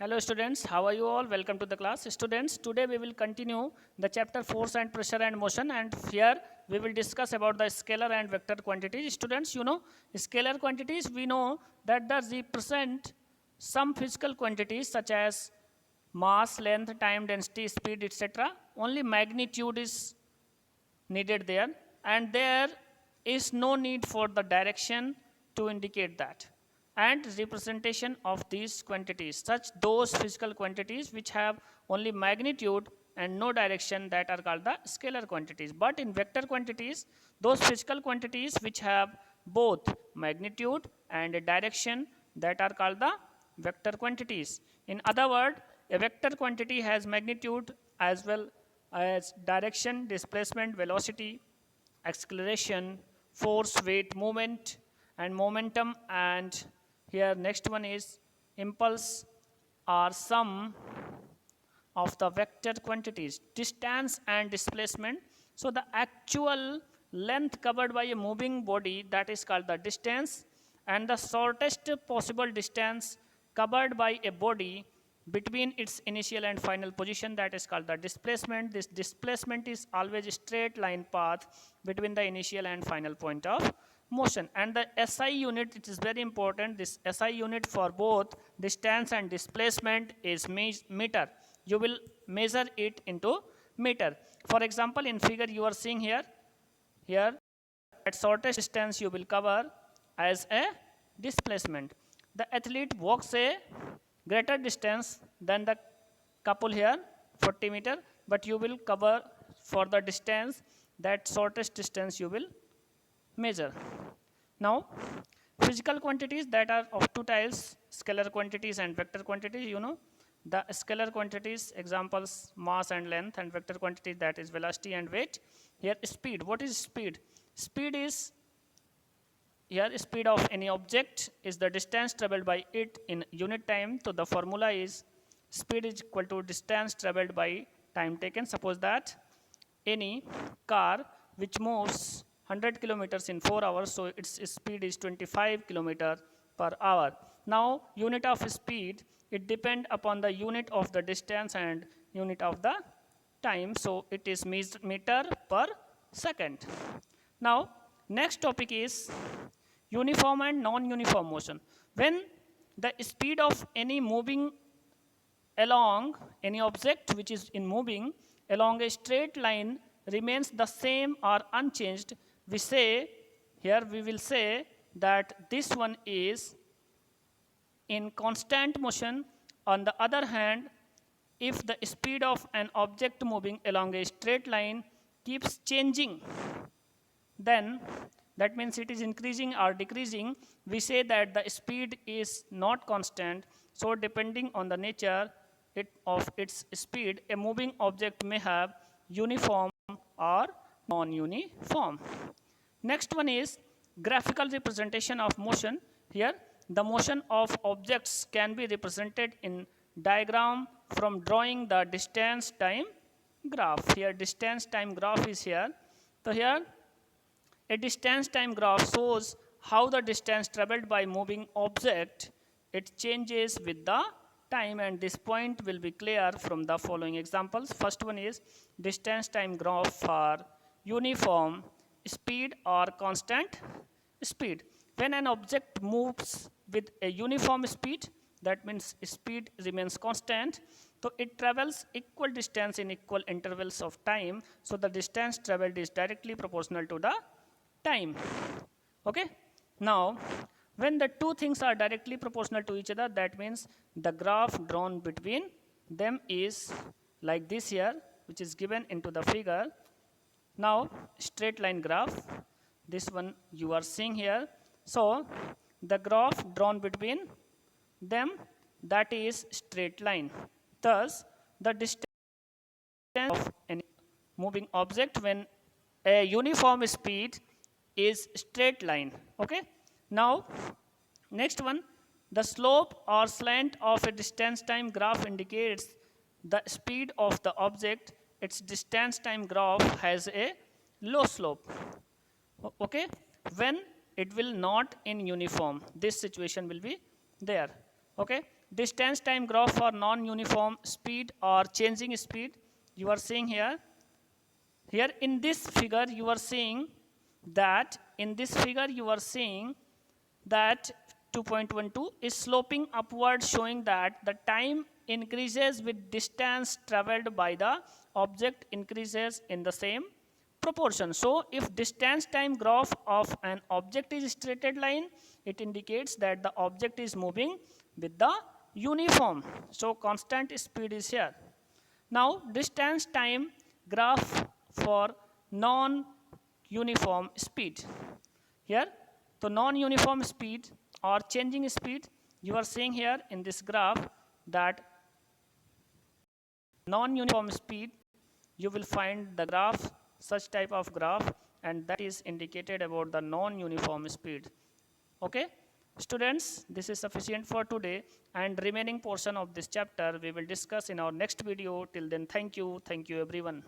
Hello students, how are you all? Welcome to the class. Students, today we will continue the chapter force and pressure and motion, and here we will discuss about the scalar and vector quantities. Students, you know, scalar quantities, we know that they represent some physical quantities such as mass, length, time, density, speed, etc. Only magnitude is needed there, and there is no need for the direction to indicate that, and representation of these quantities, such those physical quantities which have only magnitude and no direction, that are called the scalar quantities. But in vector quantities, those physical quantities which have both magnitude and a direction, that are called the vector quantities. In other word, a vector quantity has magnitude as well as direction, displacement, velocity, acceleration, force, weight, movement, and momentum. And here next one is impulse, are some of the vector quantities. Distance and displacement. So the actual length covered by a moving body, that is called the distance, and the shortest possible distance covered by a body between its initial and final position, that is called the displacement. This displacement is always a straight line path between the initial and final point of motion. And the SI unit, it is very important, this SI unit for both distance and displacement is meter. You will measure it into meter. For example, in figure you are seeing here at shortest distance you will cover as a displacement. The athlete walks a greater distance than the couple here, 40 meter, but you will cover for the distance, that shortest distance you will measure. Now, physical quantities that are of two types, scalar quantities and vector quantities. You know, the scalar quantities, examples mass and length, and vector quantities, that is velocity and weight. Here speed. What is speed? Speed is, here speed of any object is the distance traveled by it in unit time. So the formula is speed is equal to distance traveled by time taken. Suppose that any car which moves 100 kilometers in 4 hours, so its speed is 25 kilometers per hour. Now unit of speed, it depend upon the unit of the distance and unit of the time, so it is meter per second. Now next topic is uniform and non-uniform motion. When the speed of any moving along any object which is in moving along a straight line remains the same or unchanged, we say, here we will say that this one is in constant motion. On the other hand, if the speed of an object moving along a straight line keeps changing, then that means it is increasing or decreasing, we say that the speed is not constant. So depending on the nature of its speed, a moving object may have uniform or non-uniform. Next one is graphical representation of motion. Here the motion of objects can be represented in diagram from drawing the distance time graph. Here distance time graph is here. So here a distance time graph shows how the distance traveled by moving object, it changes with the time, and this point will be clear from the following examples. First one is distance time graph for uniform speed or constant speed. When an object moves with a uniform speed, that means speed remains constant, so it travels equal distance in equal intervals of time, so the distance traveled is directly proportional to the time. Okay. Now when the two things are directly proportional to each other, that means the graph drawn between them is like this here, which is given into the figure. Now straight line graph, this one you are seeing here. So the graph drawn between them, that is straight line. Thus the distance of any moving object when a uniform speed is straight line. Okay. Now next one, the slope or slant of a distance time graph indicates the speed of the object. Its distance time graph has a low slope. Okay. When it will not in uniform, this situation will be there. Okay. distance time graph for non-uniform speed or changing speed. You are seeing here. Here in this figure you are seeing that 2.12 is sloping upward, showing that the time increases with distance traveled by the object increases in the same proportion. So if distance time graph of an object is straight line, it indicates that the object is moving with the uniform. So constant speed is here. Now distance time graph for non-uniform speed. Here the non-uniform speed or changing speed, you are seeing here in this graph that non-uniform speed, you will find the graph, such type of graph, and that is indicated about the non-uniform speed. Okay, students, this is sufficient for today, and remaining portion of this chapter we will discuss in our next video. Till then, thank you everyone.